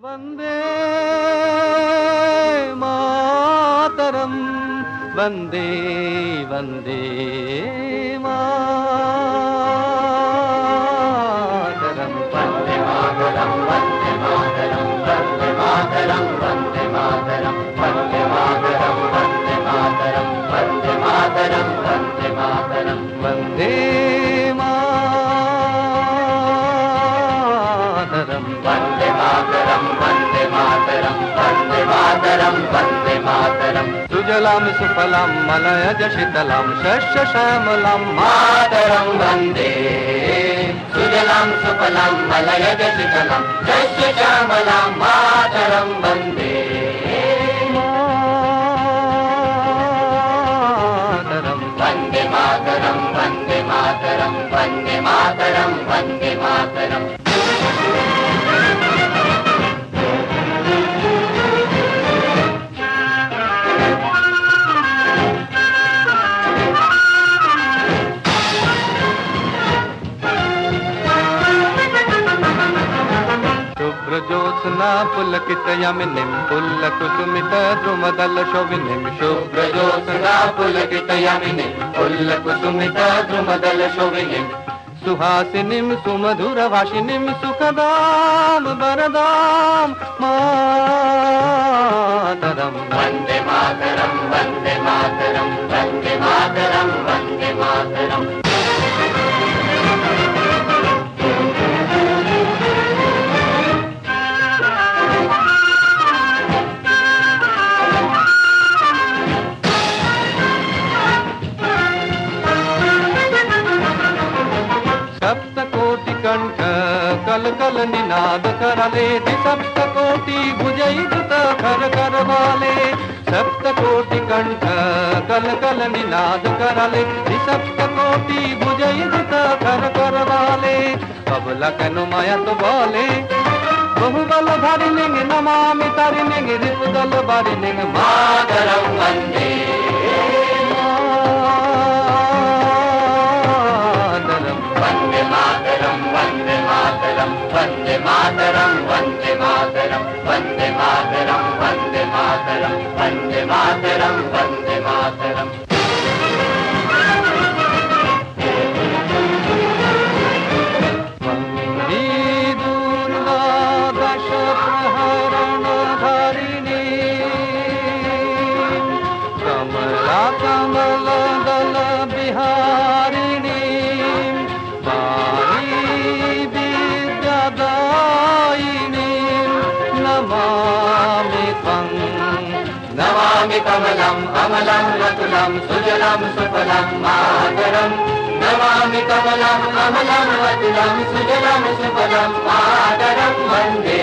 वंदे मातरम वंदे वंदे मातरम वंदे मातरम वंदे मातरम वंदे मातरम वंदे मातरम वंदे मातरम वंदे मातरम वंदे मातरम वंदे मातरम वंदे मातरम वंदे मातरम वंदे मातरम वंदे मातरम वंदे मातरम सुजलाम सुफलाम मलयज शीतलाम शस्य श्यामलाम मातरम वंदे सुजलाम सुफलाम मलयज शीतलाम शस्य श्यामलाम मातरम वंदे मातरम वंदे मातरम वंदे मातरम वंदे मातरम वंदे मातरम शुभ्रज्योत्स्ना पुलकितयामिनीं पुल्लकुसुमित द्रुमदल शोभिनीं शुभ्रज्योत्स्ना पुलकितयामिनीं पुल्लकुसुमित द्रुमदल शोभिनीं सुहासिनीं सुमधुरभाषिणीं सुखदां वरदां मातरं वन्दे मातरं वन्दे मातरं वन्दे मातरं वन्दे मातरम् सप्तकोटि कंठ कल कल निनाद कराले सप्तकोटि भुजयुक्त खर कर वाले सप्तकोटि कंठ कल कल निनाद कराले सप्तकोटि भुजयुक्त खर कर वाले कबला कनु माया तो बोले बहुबल धारिणी नमामि तारिणी रिपुदल बारिणी मातरम वंदे वंदे मातरम वंदे मातरम वंदे मातरम वंदे मातरम वंदे मातरम वंदे मातरम वंदे मातरम वंदे मातरम वंदे दुर्गा दश प्रहरण धारिणी कमला कमल दल बिहारिणी नमामि कमलम् अमलं वतुलं सुजलं सुफलं मातरम् नमामि कमलम् अमलं वतुलं सुजलं सुफलं मातरं वन्दे